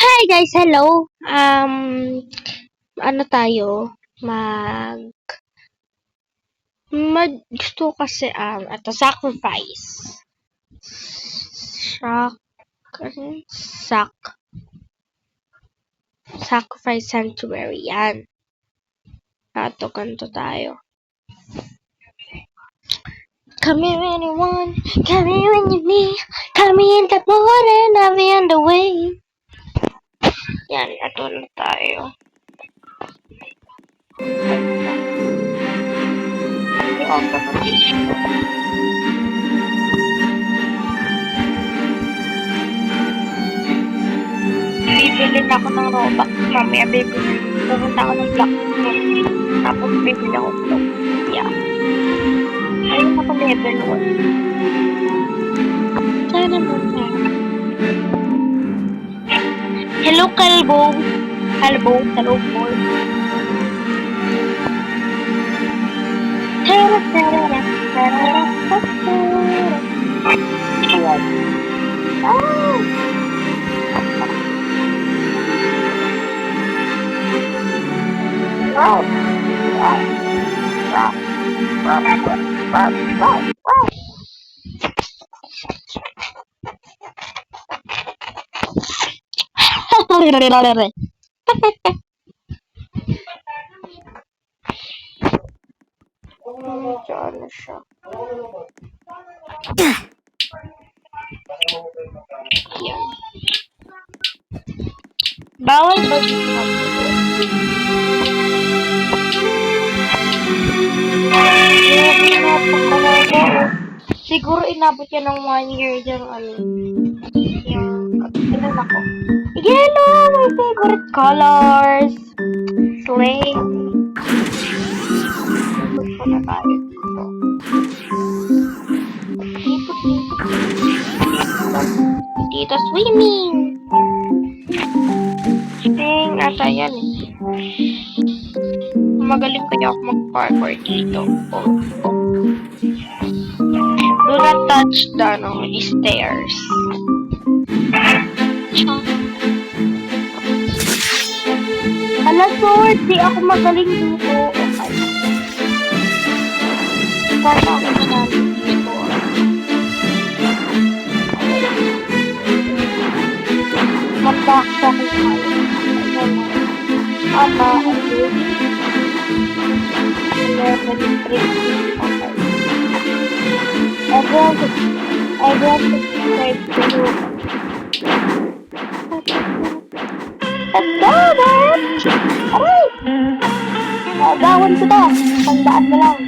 Hi guys, hello. Ano tayo? Gusto kasi ito sacrifice. Sac Sacrifice Sanctuary yan. Ito kanto tayo. Come here anyone, come here when you need, come in the morning, I'll be on the way. Yan, ito na tayo. Bibili na ako ng Robux. Mamaya pupunta ako ng Blackstone. Tapos bibili ako ng yeah. Ayun ako level 1. Sana muna. Hello, Kalbo. Hello, boy. Diyan siya. Yan. Bawal ba dito? Siguro inabot yan ng 1 year dyan, yung ako. Yellow! My favorite colors! Slay! Gusto na tayo dito. Dito swimming! Swimming ata yan eh. Magaling kaya ako mag-parkour dito. Do not touch the stairs. Ala, sword! Di ako magaling dito. Okay. Sana ako magaling dito. Mag-back ako tayo. Ama, okay. 11, 3, okay. Everyone subscribe to you. Let's go, man! Aray! Gawin ko to. Tandaan mo lang.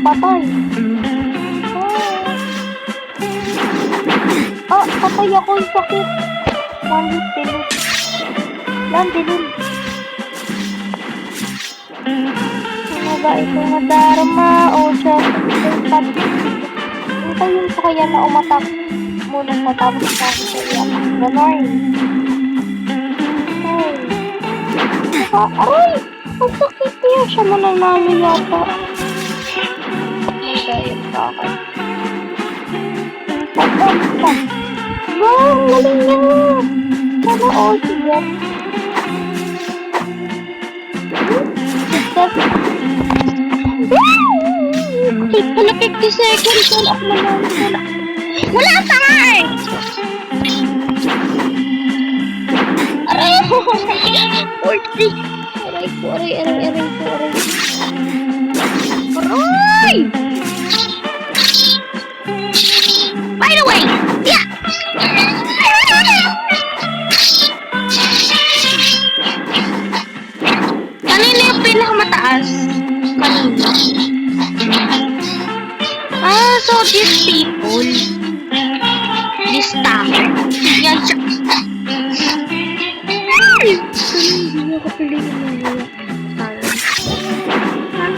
Patay. Patay ako yung sakit. Landilin. Ano ba ito madarama? O siya. Hintayin ko kaya na umatak muna sa tapos sa akin sa iyak. Ganon. Aray! Ang sakit niya. Siya mananalo yata. Magayon sa akin. Wow! Galing niya! Sana all sige. Wala 50 seconds. Wala ako manalo. Wala pa nga eh! Aray! 40! Aray ko. Aray! By the way! Yeah! Kanina yung pinakamataas? Kanina. So these people, this staff, yan siya.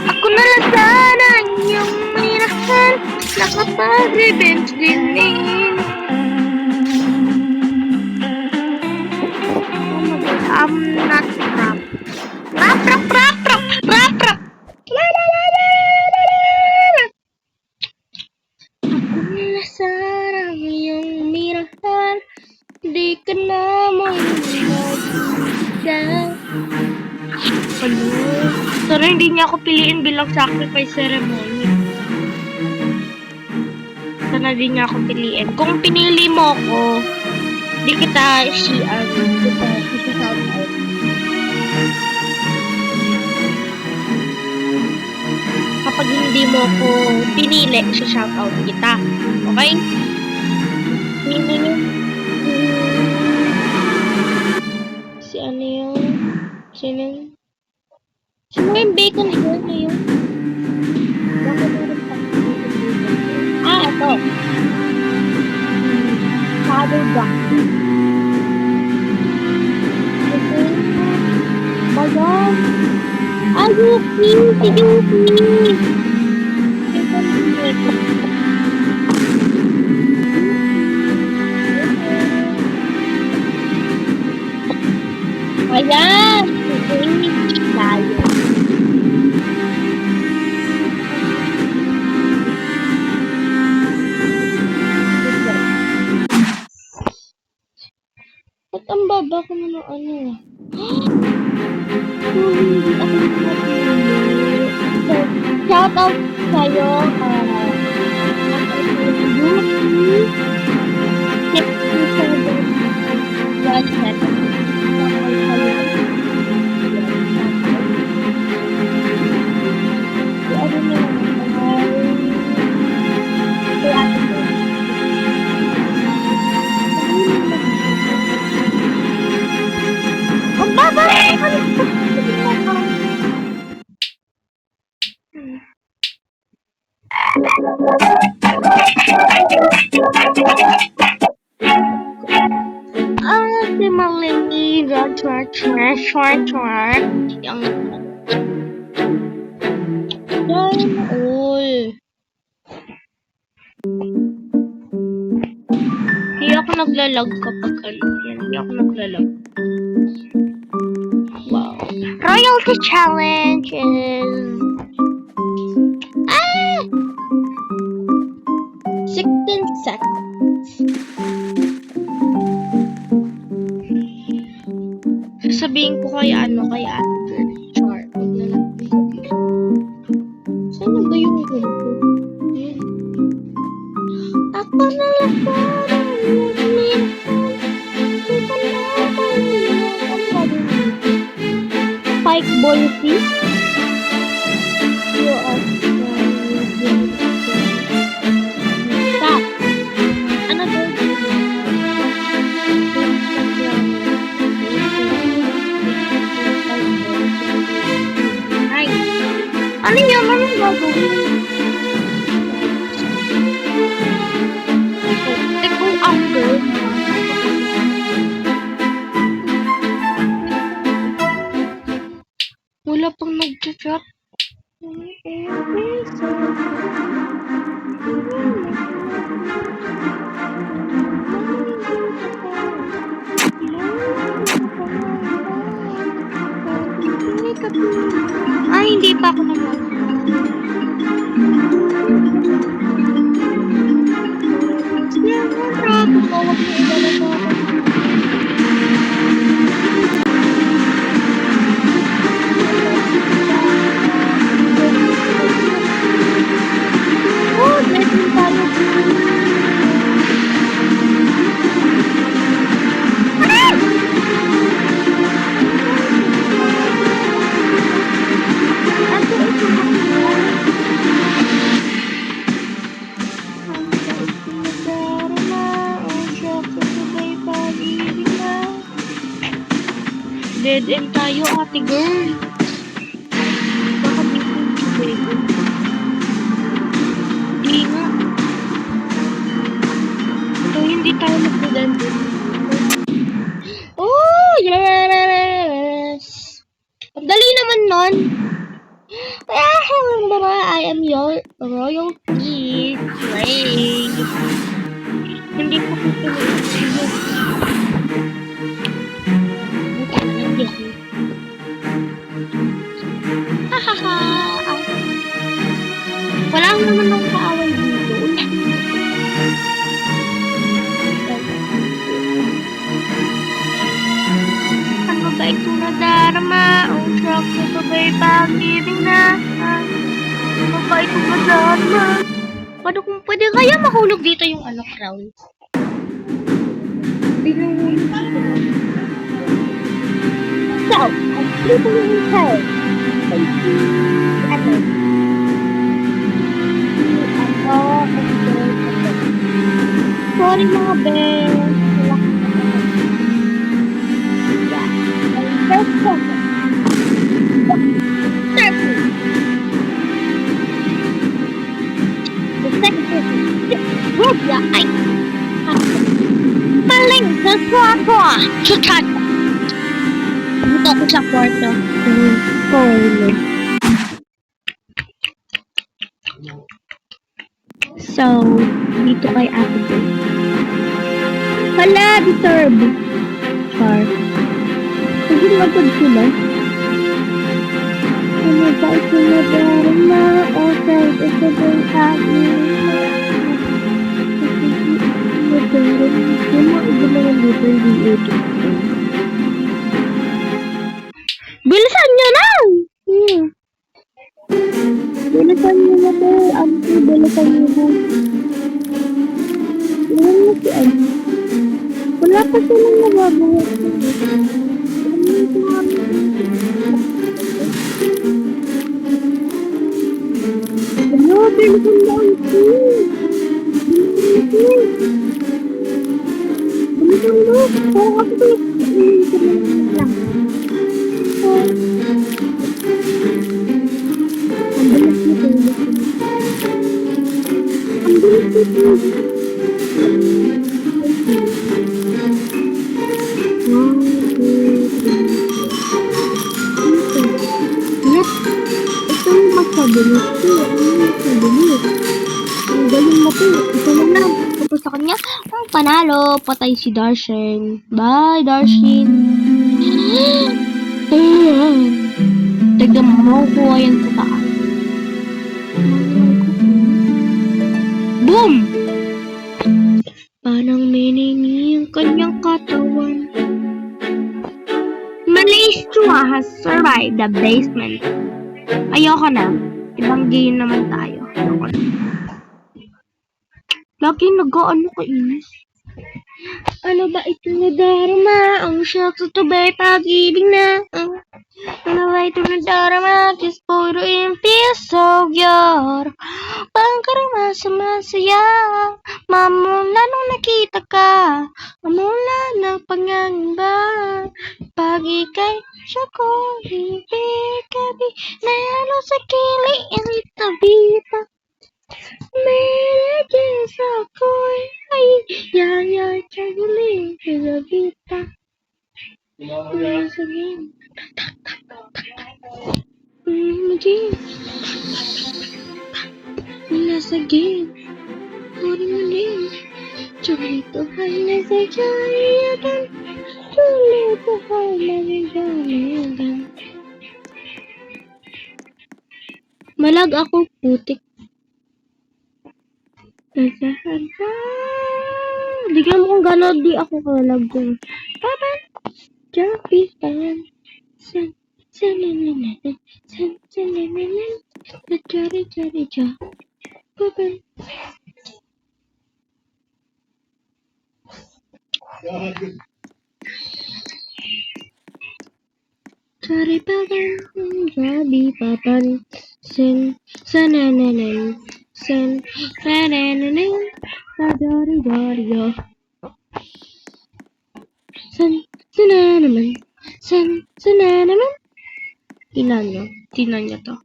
Ako na lang sana yung manirahan, nakapag-revenge din. Oh my God, Ano? Pero hindi niya ako piliin bilang sacrifice ceremony. Sana di niya ako piliin. Kung pinili mo ko, di kita shout out. Kapag hindi mo ko pinili, shout out kita. Okay? Si ano yung... Sino yung bacon here na yun? Bakit meron pa? Ito. Father Duck. Baga. Yuki! Si Yuki! Ayan! Hindi tayo. Ba't ang baba ko na ng ano? Hindi ako nakapili. So, shout out sa'yo. Yuki. Tip ko sa watch that. Si Malini, yang hindi ako naglalag kapag ano yan. Hindi ako naglalag. Wow. Royalty challenge is 16 seconds. Sasabihin ko kay ano, kay Ate Char. Maglalagay. Saan ba yung gulo? Ako na lang po. Spike ball fish. Stop. Ano ba? Ay. Ano yun? Anong gagawin? Ikaw ang girl. Wala pang nag-chat. Ay, hindi pa ako naman. Dead end tayo, ate girl. Baka dead end. Hindi nga. So, hindi tayo mag-dead end. Oh, yes! Ang dali naman nun. I am your royalty slave. Hindi ko pipiliin. Hahaha. Wala naman akong kaaway dito. Ano ba mabait ko na darama. Ang shark na sabay pag-ibig na. Mabait ko na darama. Paano kung pwede kaya mahulog dito yung crown? Pinahulog dito. So, ang dito yung head. Sorry mga bes. Paling sa kwarto. Chuchat. Dito ako sa kwarto. So, dito kay Ate Bel. Hala, disturb. Char. Sige magod sila. Ano ba ito na darama? Okay, ito ba yung aking bilisan nyo na! Bilisan nyo na po. Auntie, bilisan nyo na. Ilan na si Auntie? Wala pa silang nagagawa. Ano, bilisan na Auntie. Bilisan na. Oo, kasi lang. Ang bilis nito. Ang bilis nito. Ito yung magkabilis ko. Ang galing mo po. Ito lang. Tapos sa kanya, panalo. Patay si Darshan. Bye, Darshan. Tignan mo ko yan sa taas. Boom! Parang minini ang kanyang katawan. Malaysia has survived the basement. Ayoko na. Ibang game naman tayo. Ayoko na. Laging nag-ano kainis. Ano ba ito na darama? Ang shark sa tabay pag-ibig na. Ano ba ito na darama? Just puro impiso yar. Pangkarama sa masaya. Mamula nung nakita ka. Mamula ng pangangamba. Pag ika'y siya ko, ibig kabi. Nalo sa kili, irita bita. Merages ako'y ay yaya chaguling pinagita. Masagin. Masagin. Puri mo din. Chulito hay na sa jayagan. Chulito hay na sa jayagan. Malag ako putik. Nasahan ka. Bigyan mo kung gano'n di ako kalag dyan. Papa, Jumpy fan. San, sanananan. San, sanananan. Jari, jari, ja. Papa. Jari, papa. Jari, papa. San, sanananan. San, sanananan. Jari, jari, ja. San, sanananan. San, sanananan. Tingnan nyo to.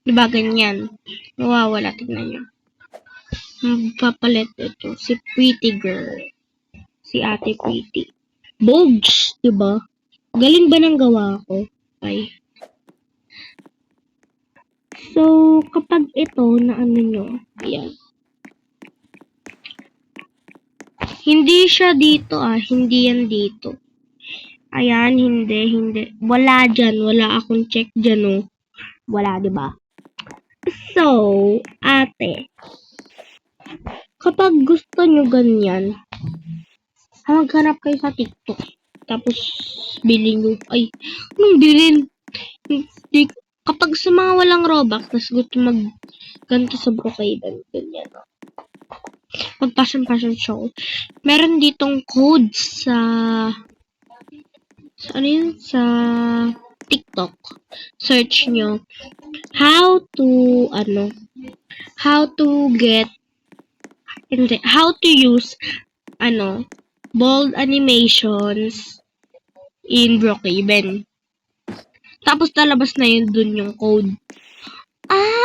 Diba ganyan? Nawawala, tingnan nyo. Papalit ito. Si Pretty Girl. Si Ate Pretty. Bogs! Diba? Galing ba ng gawa ko? Ay. So, kapag ito na ano nyo, ayan. Hindi siya dito hindi yan dito. Ayan, hindi. Wala dyan, wala akong check dyan Wala, diba? So, ate, kapag gusto nyo ganyan, maghanap kayo sa TikTok. Tapos, bilhin mo. Ay, anong bilhin? Hindi, kapag sa mga walang Robux, tapos gusto ganito sa Brookhaven, ganyan. Pag fashion show, meron ditong codes ano yun? Sa TikTok. Search nyo. How to use, bold animations in Brookhaven. Tapos lalabas na yun dun yung code.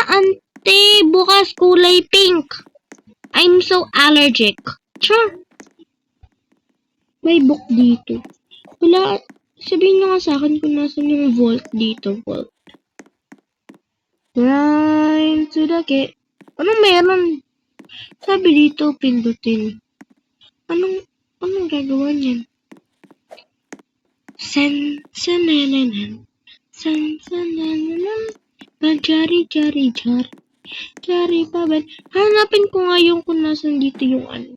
Ante, bukas kulay pink. I'm so allergic. Sure. May book dito. Wala, sabihin nyo nga sa akin kung nasan yung vault dito, vault. Right to the gate. Anong meron? Sabi dito, pindutin. Anong gagawa niyan? San-san-nanan. San-san-nanan. Jari. Jari pa ba? Hanapin ko nga yung kung nasan dito yung ano.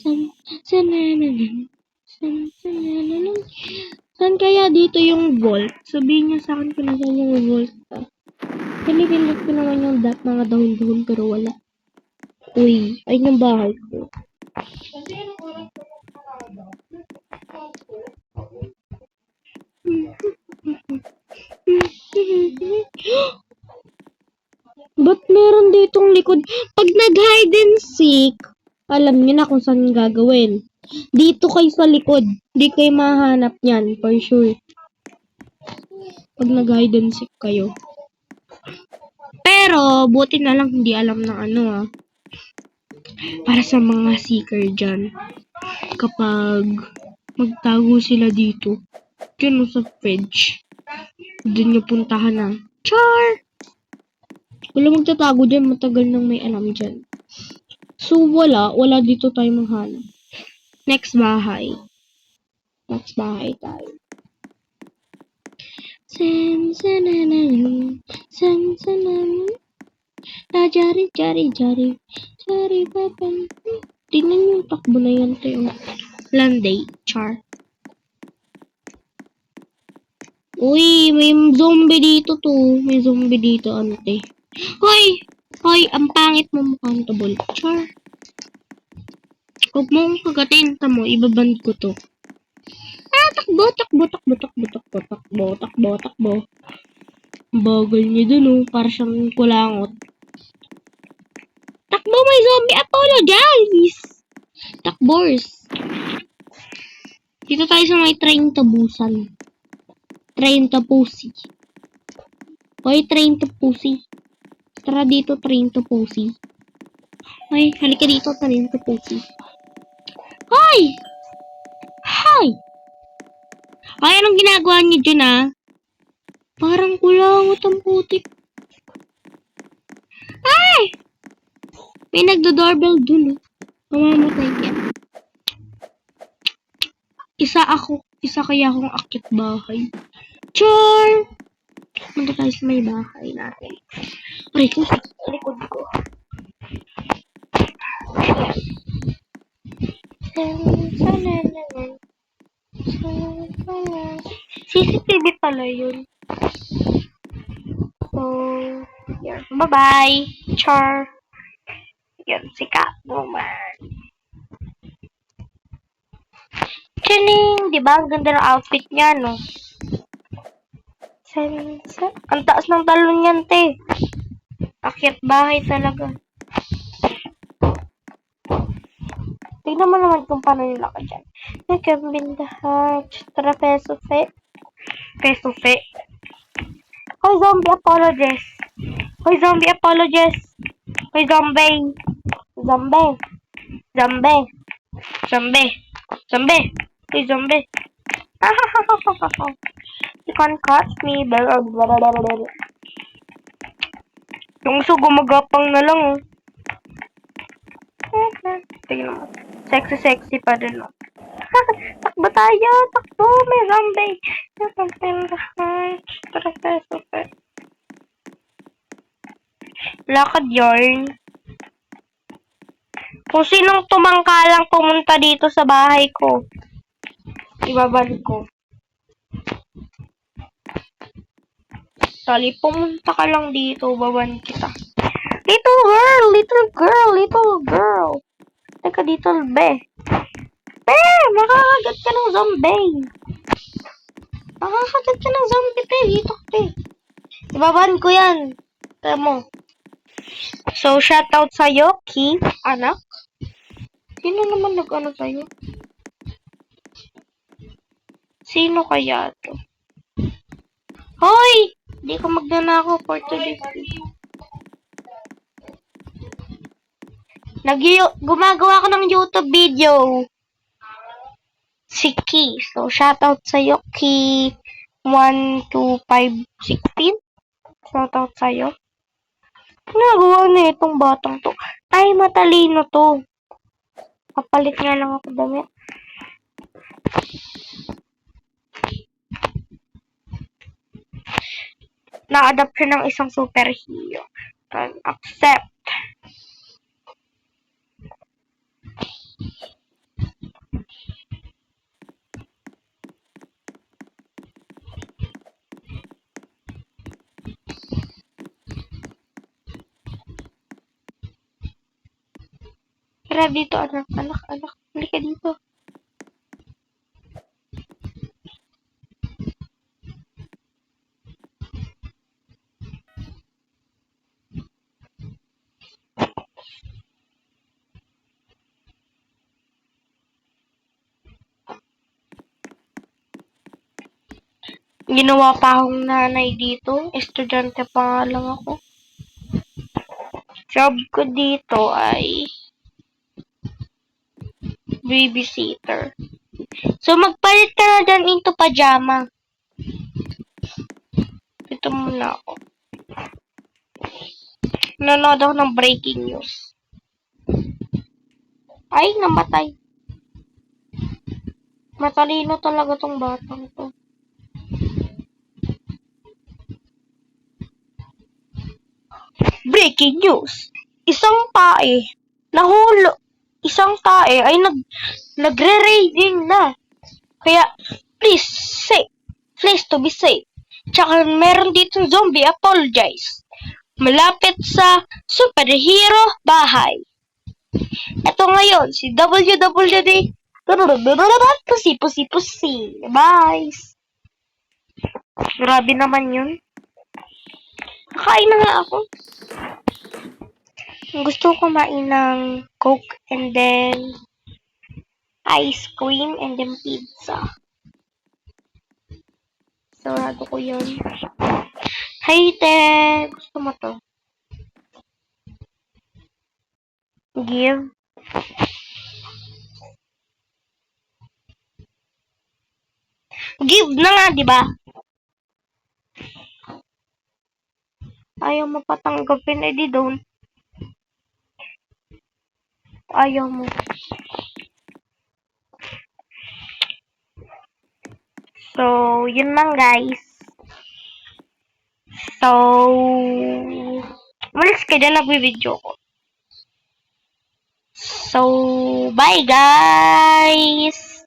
San-san-nanan. San-san-nanan. Saan kaya dito yung vault? Sabihin niyo sa akin kung nasan yung vault. Pinipindot ko naman yung mga dahon-dahon pero wala. Uy, ay ng bahay ko. Ba't meron ditong likod? Pag nag-hide and seek, alam niyo na kung saan gagawin. Dito kayo sa likod. Di kayo mahanap niyan, for sure. Pag nag-hide and seek kayo. Pero, buti na lang hindi alam ng para sa mga seeker dyan. Kapag magtago sila dito, dyan sa fridge, doon nyo puntahan na. Char! Wala magtatago dyan, matagal nang may alam dyan. So, wala dito tayo maghanap. Next bahay tayo. San-san-nanan. Jari papan. Tingnan yung takbo na yan tayo. Landay, char. Uy, may zombie dito to. May zombie dito, ante. Hoy, ang pangit mo mukhang tabol. Char. Huwag mong kagatin, tamo, ibaband ko to. Takbo. Bagal niya dun, oh. Para siyang kulangot. Takbo, may zombie. Apologize! Takbors. Dito tayo sa may train tabusan. Train to Pussy. Hoy, train to Pussy. Tara dito, train to Pussy. Hoy, halika dito, train to Pussy. Hoy! Ay, anong ginagawa niyo dyan, Parang kulangot ang putik. Ay! May nagdo-doorbell dun, Mamamatay yan. Isa kaya akong akit bahay. Char! Punta tayo sa may bahay natin. Aray ko, sa likod ko. CCTV pala yun. So, yan. Bye-bye. Char. Yan, si Catwoman. Chining! Diba? Ang ganda ng outfit niya, no? Ang taas ng talon niyan, te. Akyat bahay talaga. Tignan mo naman kung paano nilakad dyan. Nagkambindahan. Tara, peso fe. Hoy, zombie apologies. Hoy, zombie. Hoy, zombie. You can't catch me. Yung uso gumagapang na lang, oh. Tingnan mo. Sexy pa din, oh. Takbo tayo! Takbo! May zombie! Lakad yarn. Kung sinong tumangkalang pumunta dito sa bahay ko, ibaban ko. Sali, pumunta ka lang dito, baban kita. Little girl, little girl, little girl. Teka dito, be. Be, makakagat ka ng zombie. Makakagat ka ng zombie, be. Dito, be. Ibaban ko yan. Tara mo. So, shoutout sa'yo, Ki, anak. Sino naman nag-ano sa'yo? Sino kaya to? Hoy! Hindi ko magnanakaw for today. Gumagawa ko ng YouTube video. Si Ki. So, shoutout sa'yo, Ki. 12516. Shoutout sa'yo. Nagawa na itong batang to. Ay, matalino to. Kapalit nga lang ako damit. Na-adapt siya ng isang superhero. Accept. Tara dito, anak. Halika dito. Ginawa pa akong nanay dito. Estudyante pa nga lang ako. Job ko dito ay babysitter. So, magpalit ka na dyan into pajama. Ito muna ako. Nanonood ako ng breaking news. Ay, namatay. Matalino talaga tong batang to. Breaking news. Isang tae ay nagre-raiding na. Kaya, please to be safe. Tsaka meron ditong zombie, apologize. Malapit sa superhero bahay. Ito ngayon, si WWD. Pusi. Bye. Grabe naman yun. Kakain na nga ako. Gusto ko kumain ng Coke and then ice cream and then pizza. Sarado ko yun. Hey, Ted! Gusto mo to? Give. Give na nga, di ba? Ayaw mo patanggapin, edi don't. Ayaw mo. So, yun lang guys. So, malis ka dyan, nag-video ko. So, bye guys!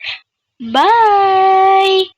Bye!